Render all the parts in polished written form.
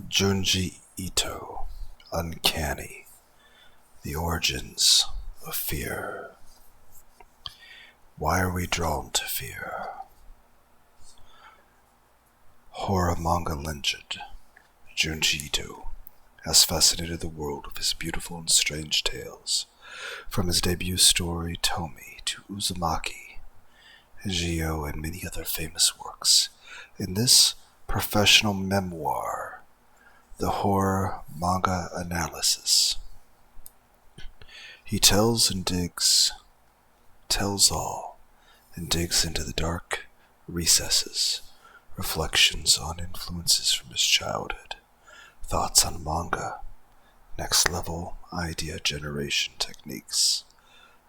Junji Ito, Uncanny, The Origins of Fear. Why are we drawn to fear? Horror manga legend Junji Ito has fascinated the world with his beautiful and strange tales, from his debut story Tomi to Uzumaki, Hijio, and many other famous works. In this professional memoir, the horror manga analysis, he tells all, and digs into the dark recesses, reflections on influences from his childhood, thoughts on manga, next level idea generation techniques,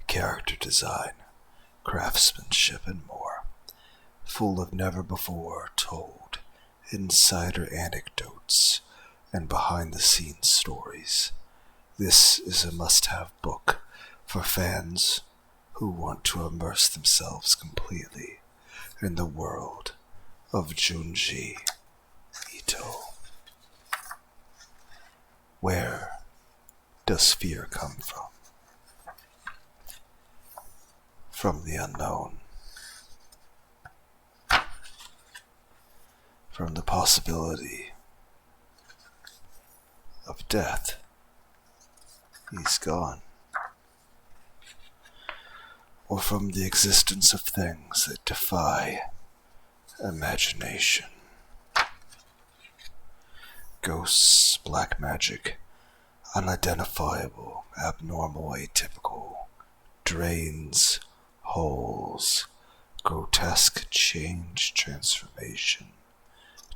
character design, craftsmanship, and more, full of never before told insider anecdotes and behind-the-scenes stories. This is a must-have book for fans who want to immerse themselves completely in the world of Junji Ito. Where does fear come from? From the unknown. From the possibility of death. He's gone. Or from the existence of things that defy imagination. Ghosts, black magic, unidentifiable, abnormal, atypical, drains, holes, grotesque change, transformation,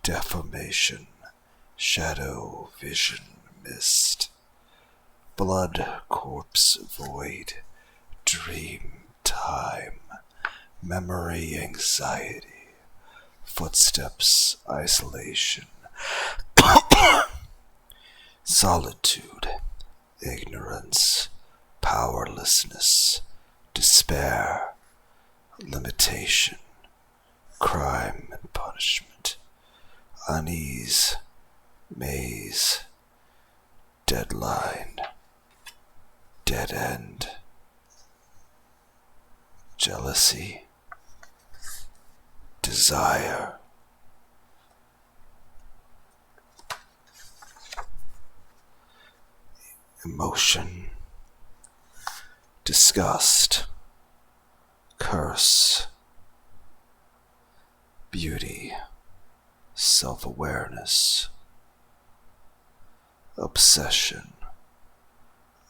deformation, shadow, vision, mist, blood, corpse, void, dream, time, memory, anxiety, footsteps, isolation, solitude, ignorance, powerlessness, despair, limitation, crime and punishment, unease, maze, deadline, dead end, jealousy, desire, emotion, disgust, curse, beauty, self-awareness, obsession,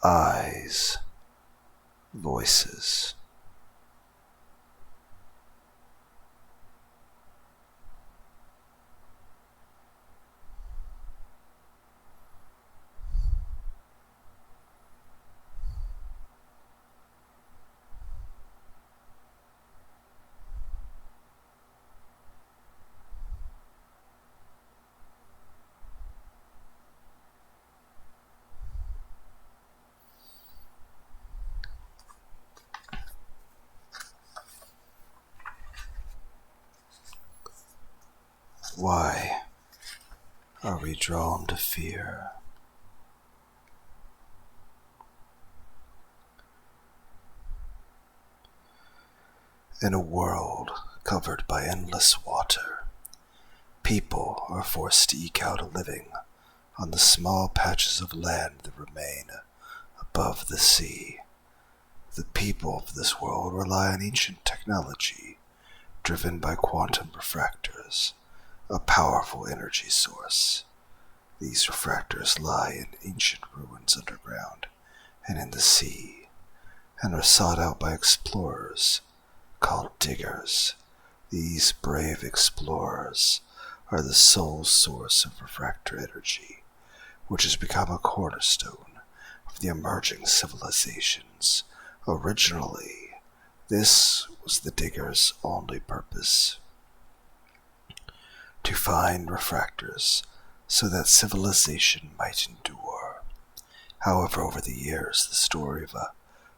eyes, voices. Why are we drawn to fear? In a world covered by endless water, people are forced to eke out a living on the small patches of land that remain above the sea. The people of this world rely on ancient technology driven by quantum refractors, a powerful energy source. These refractors lie in ancient ruins underground and in the sea, and are sought out by explorers called diggers. These brave explorers are the sole source of refractor energy, which has become a cornerstone of the emerging civilizations. Originally, this was the diggers' only purpose: to find refractors so that civilization might endure. However, over the years, the story of a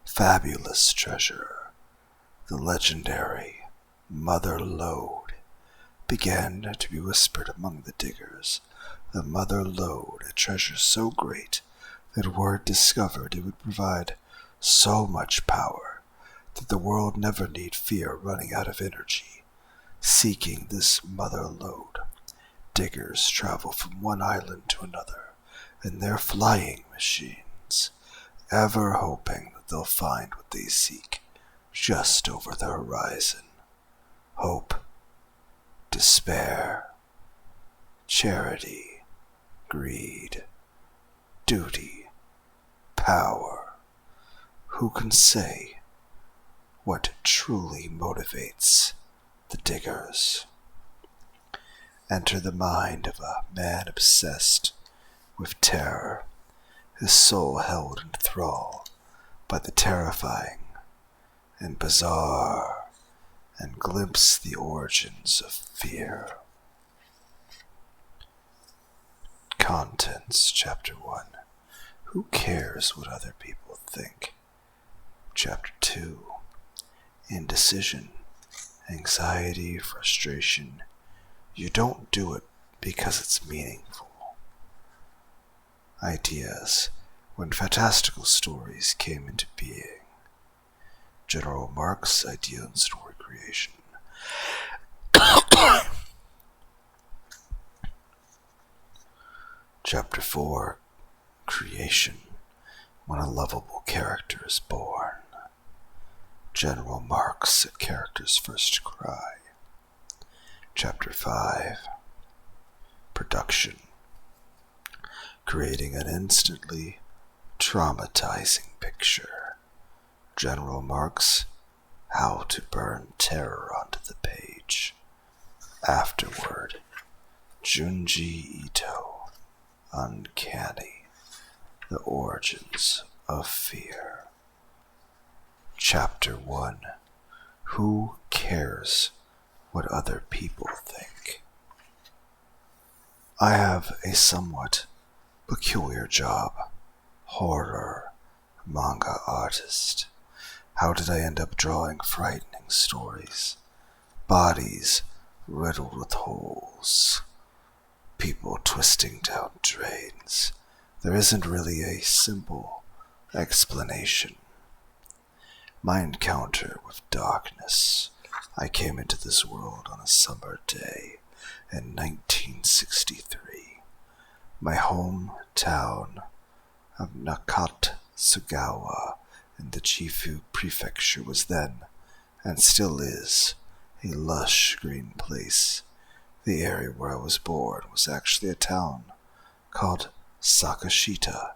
fabulous treasure, the legendary Mother Lode, began to be whispered among the diggers, the mother lode, a treasure so great that were it discovered it would provide so much power that the world never need fear running out of energy. Seeking this mother lode, diggers travel from one island to another in their flying machines, ever hoping that they'll find what they seek just over the horizon. Hope, despair, charity, greed, duty, power. Who can say what truly motivates the diggers? Enter the mind of a man obsessed with terror, his soul held in thrall by the terrifying and bizarre, and glimpse the origins of fear. Contents, Chapter 1. Who cares what other people think? Chapter 2. Indecision, anxiety, frustration. You don't do it because it's meaningful. Ideas, when fantastical stories came into being. General Marx, Idea and Story Creation. Chapter 4. Creation, when a lovable character is born. General Marx, a character's first cry. Chapter 5. Production, creating an instantly traumatizing picture. General Marx, how to burn terror onto the page. Afterward, Junji Ito, Uncanny, the origins of fear. Chapter 1. Who cares what other people think? I have a somewhat peculiar job. Horror manga artist. How did I end up drawing frightening stories? Bodies riddled with holes. People twisting down drains. There isn't really a simple explanation. My encounter with darkness. I came into this world on a summer day in 1963. My hometown of Nakatsugawa in the Chifu prefecture was then, and still is, a lush green place. The area where I was born was actually a town called Sakashita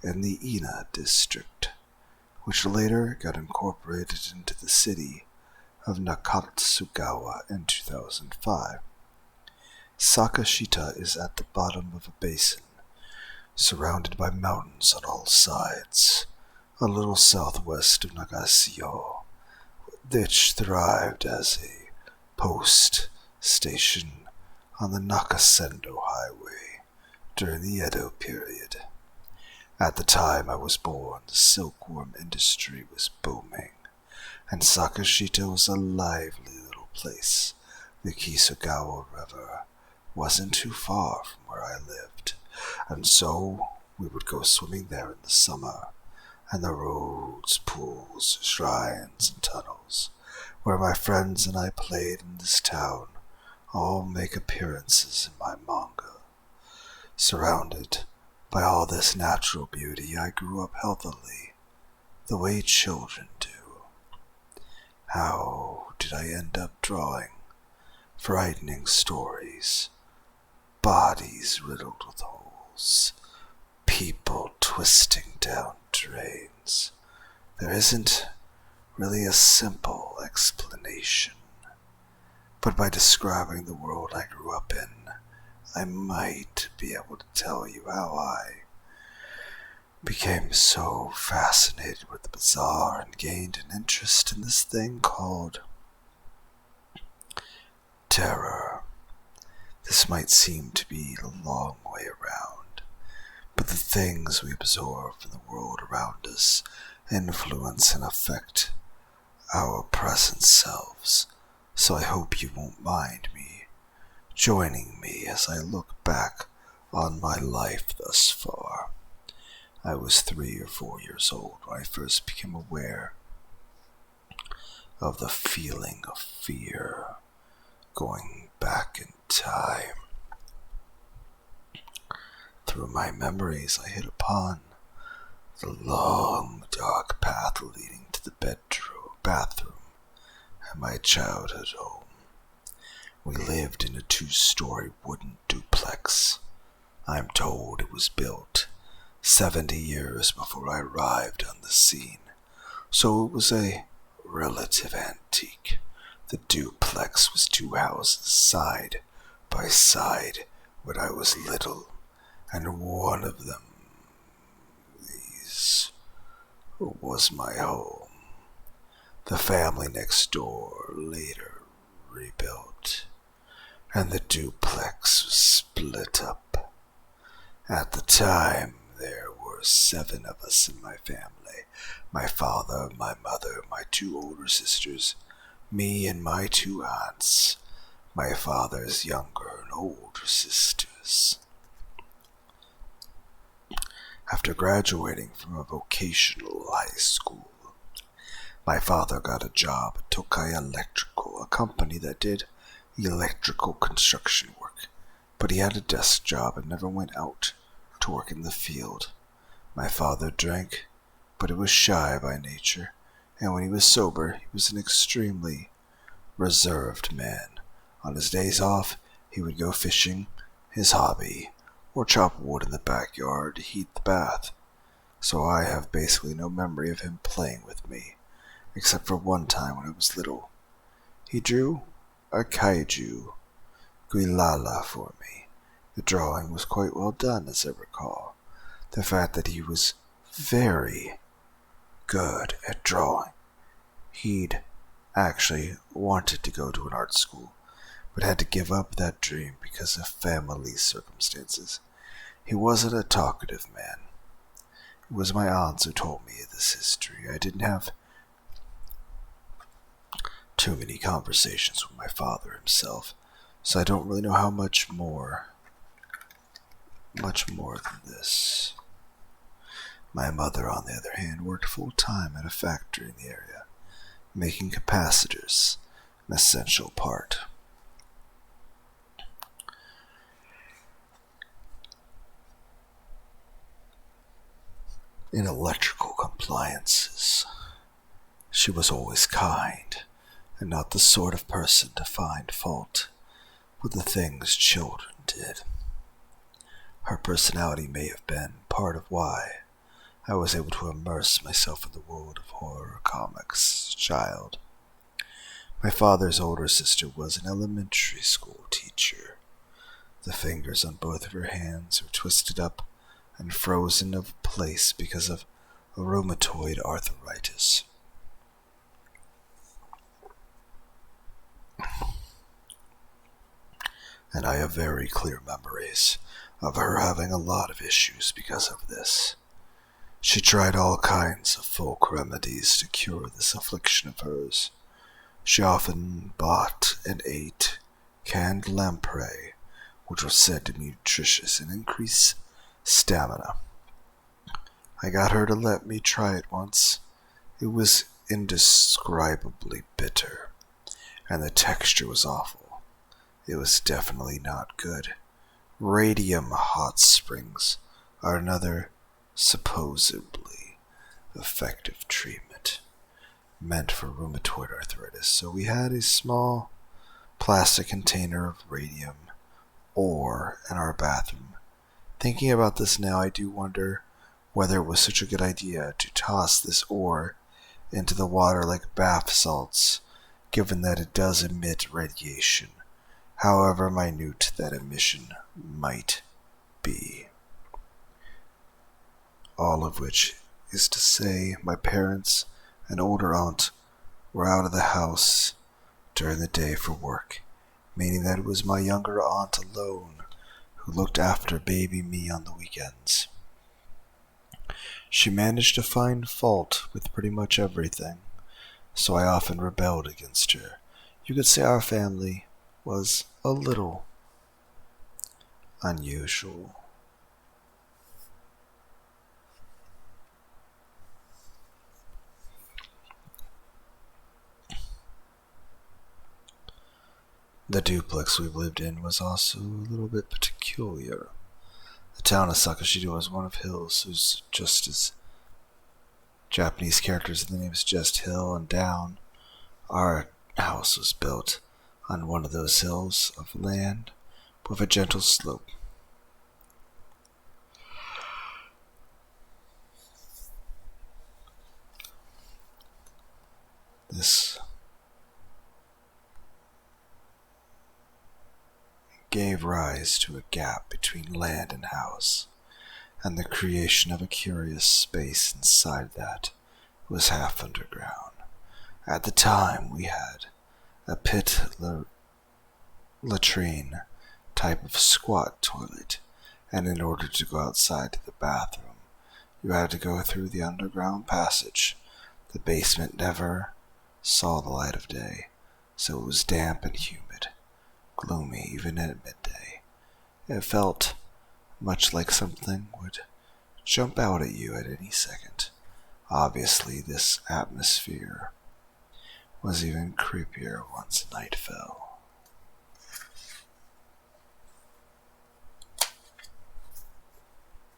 in the Ina district, which later got incorporated into the city of Nakatsugawa in 2005. Sakashita is at the bottom of a basin, surrounded by mountains on all sides, a little southwest of Nagasio, which thrived as a post station on the Nakasendo Highway during the Edo period. At the time I was born, the silkworm industry was booming, and Sakashita was a lively little place. The Kisugawa River wasn't too far from where I lived, and so we would go swimming there in the summer, and the roads, pools, shrines, and tunnels, where my friends and I played in this town, all make appearances in my manga. Surrounded by all this natural beauty, I grew up healthily, the way children do. How did I end up drawing frightening stories? Bodies riddled with holes, people twisting down drains. There isn't really a simple explanation, but by describing the world I grew up in, I might be able to tell you how I became so fascinated with the bizarre and gained an interest in this thing called terror. This might seem to be a long way around, but the things we absorb from the world around us influence and affect our present selves, so I hope you won't mind me joining me as I look back on my life thus far. I was 3 or 4 years old when I first became aware of the feeling of fear going back in time. Through my memories, I hit upon the long, dark path leading to the bathroom at my childhood home. We lived in a 2-story wooden duplex. I'm told it was built 70 years before I arrived on the scene, so it was a relative antique. The duplex was 2 houses side by side when I was little, and one of them, these, was my home. The family next door later rebuilt, and the duplex was split up. At the time, there were 7 of us in my family. My father, my mother, my 2 older sisters, me and my 2 aunts, my father's younger and older sisters. After graduating from a vocational high school, my father got a job at Tokai Electrical, a company that did electrical construction work, but he had a desk job and never went out to work in the field. My father drank, but he was shy by nature, and when he was sober, he was an extremely reserved man. On his days off, he would go fishing, his hobby, or chop wood in the backyard to heat the bath. So I have basically no memory of him playing with me, except for one time when I was little. He drew a kaiju Guilala for me. The drawing was quite well done, as I recall. The fact that he was very good at drawing. He'd actually wanted to go to an art school, but had to give up that dream because of family circumstances. He wasn't a talkative man. It was my aunts who told me this history. I didn't have too many conversations with my father himself, so I don't really know how much more than this. My mother, on the other hand, worked full-time at a factory in the area, making capacitors an essential part. In electrical appliances, she was always kind, and not the sort of person to find fault with the things children did. Her personality may have been part of why I was able to immerse myself in the world of horror comics as a child. My father's older sister was an elementary school teacher. The fingers on both of her hands were twisted up and frozen in place because of rheumatoid arthritis. And I have very clear memories of her having a lot of issues because of this. She tried all kinds of folk remedies to cure this affliction of hers. She often bought and ate canned lamprey, which was said to be nutritious and increase stamina. I got her to let me try it once. It was indescribably bitter, and the texture was awful. It was definitely not good. Radium hot springs are another supposedly effective treatment meant for rheumatoid arthritis, so we had a small plastic container of radium ore in our bathroom. Thinking about this now, I do wonder whether it was such a good idea to toss this ore into the water like bath salts, given that it does emit radiation, however minute that emission might be. All of which is to say, my parents and older aunt were out of the house during the day for work, meaning that it was my younger aunt alone who looked after baby me on the weekends. She managed to find fault with pretty much everything, so I often rebelled against her. You could say our family was a little unusual. The duplex we lived in was also a little bit peculiar. The town of Sakashita was one of hills whose just as Japanese characters in the name is just hill and down. Our house was built on one of those hills of land with a gentle slope. This gave rise to a gap between land and house, and the creation of a curious space inside that was half underground. At the time, we had a pit latrine type of squat toilet, and in order to go outside to the bathroom, you had to go through the underground passage. The basement never saw the light of day, so it was damp and humid, gloomy even at midday. It felt much like something would jump out at you at any second. Obviously, this atmosphere was even creepier once night fell.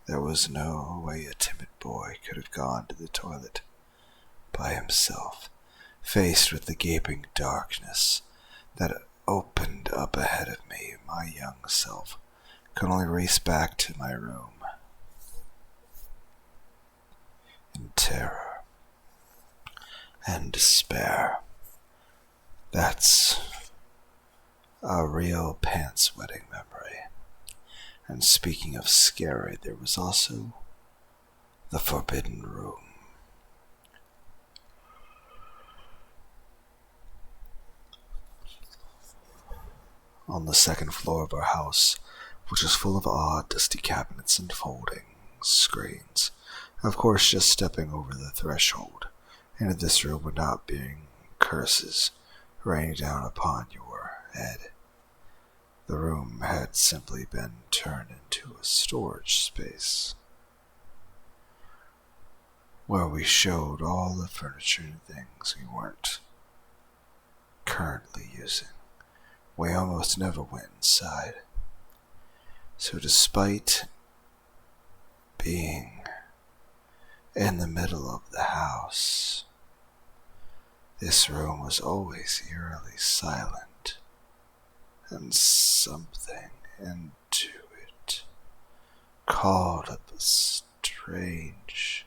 There was no way a timid boy could have gone to the toilet by himself, faced with the gaping darkness that opened up ahead of me. My young self could only race back to my room in terror and despair. That's a real pants-wetting memory. And speaking of scary, there was also the Forbidden Room. On the second floor of our house, which was full of odd, dusty cabinets and folding screens. Of course, just stepping over the threshold into this room would not bring curses raining down upon your head. The room had simply been turned into a storage space where we showed all the furniture and things we weren't currently using. We almost never went inside. So despite being in the middle of the house, this room was always eerily silent, and something into it called up a strange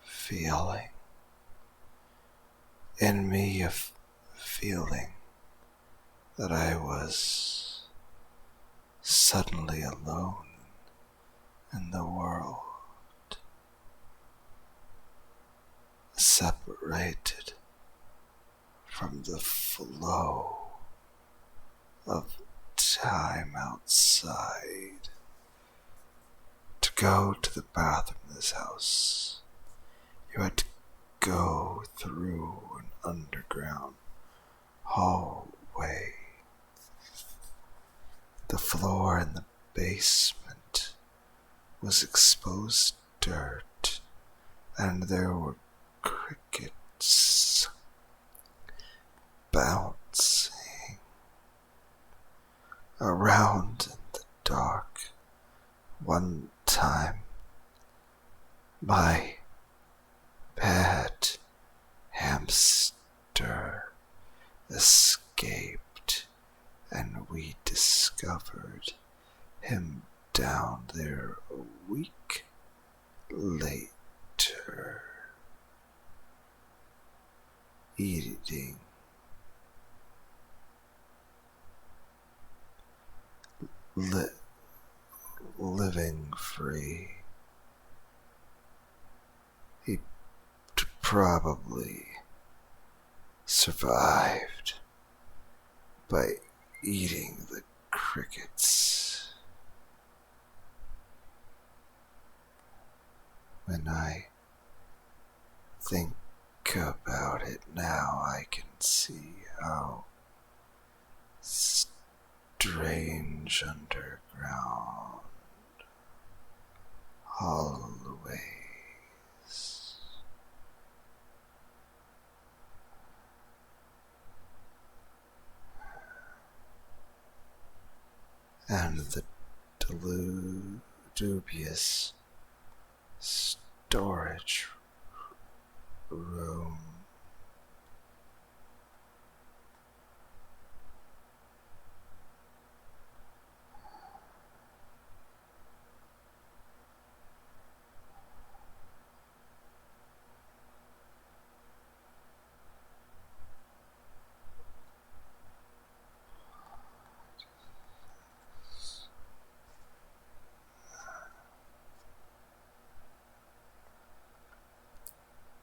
feeling. In me, a feeling that I was suddenly alone in the world, separated from the flow of time outside. To go to the bathroom in this house, you had to go through an underground hallway. The floor in the basement was exposed dirt, and there were crickets bouncing around in the dark. One time, my pet hamster escaped, and we discovered him down there a week later, eating living free. He probably survived by eating the crickets. When I think about it now, I can see how strange underground hallways dubious storage room.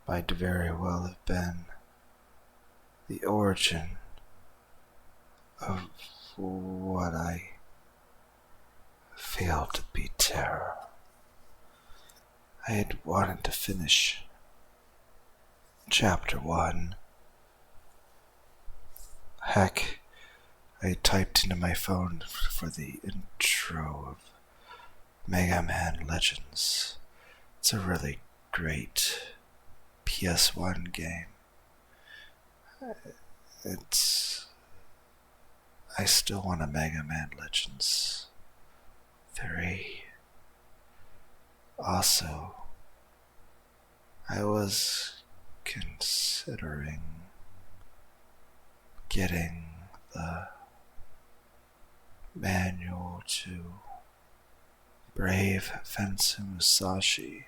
Might very well have been the origin of what I feel to be terror. I had wanted to finish chapter 1. Heck, I typed into my phone for the intro of Mega Man Legends. It's a really great PS1 game. I still want a Mega Man Legends 3. Also, I was considering getting the manual to Brave Fensu Musashi,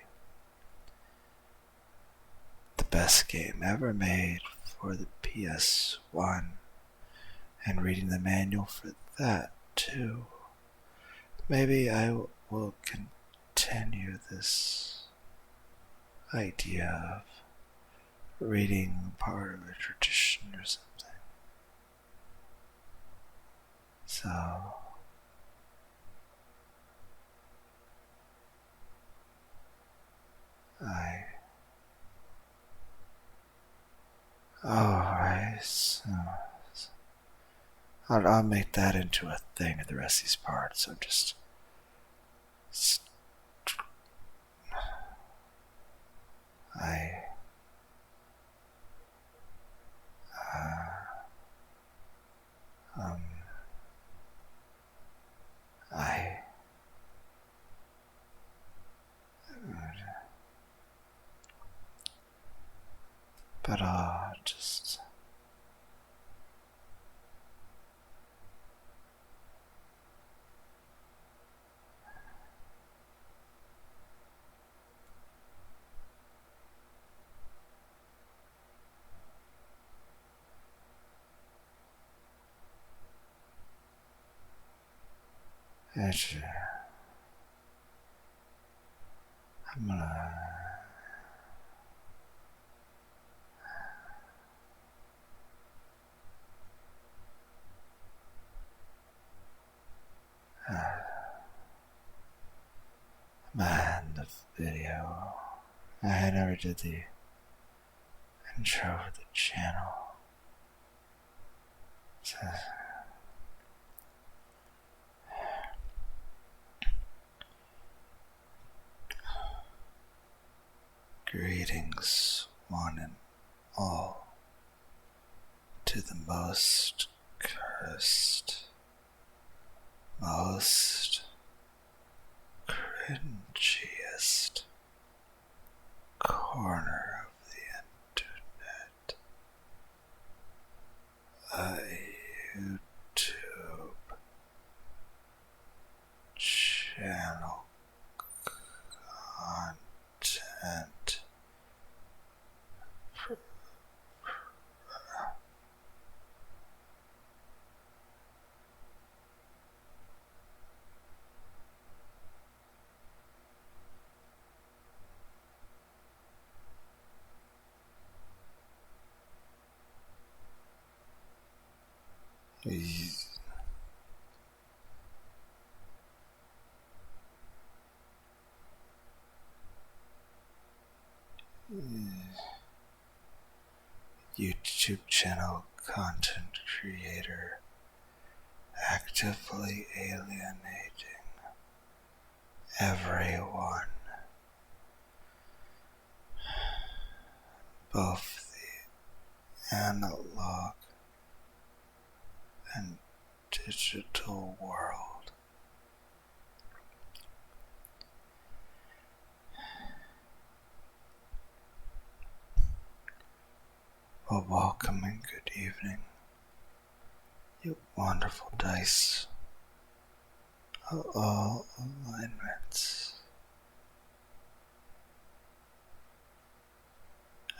the best game ever made for the PS1, and reading the manual for that too. Maybe I will continue this idea of reading part of a tradition or something. So, alright, so I'll make that into a thing of the rest of these parts. So just I but just actually, I'm gonna end the video. I never did the intro for the channel. So, greetings, one and all, to the most cursed, most cringiest corner of the internet, a YouTube channel content YouTube channel content creator actively alienating everyone, both the analog and digital world. welcome and good evening, you wonderful dice of all alignments.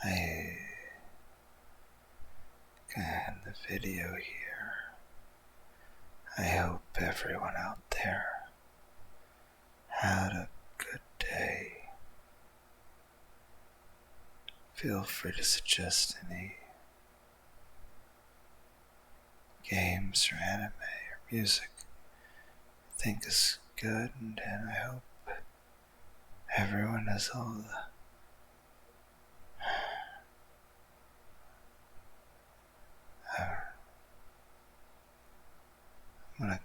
I can end the video here. I hope everyone out there had a good day. Feel free to suggest any games or anime or music you think is good, and I hope everyone has all the I'm gonna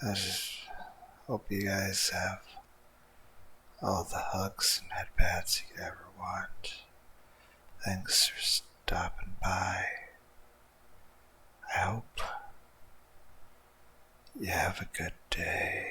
I just hope you guys have all the hugs and headbats you could ever want. Thanks for stopping by. I hope you have a good day.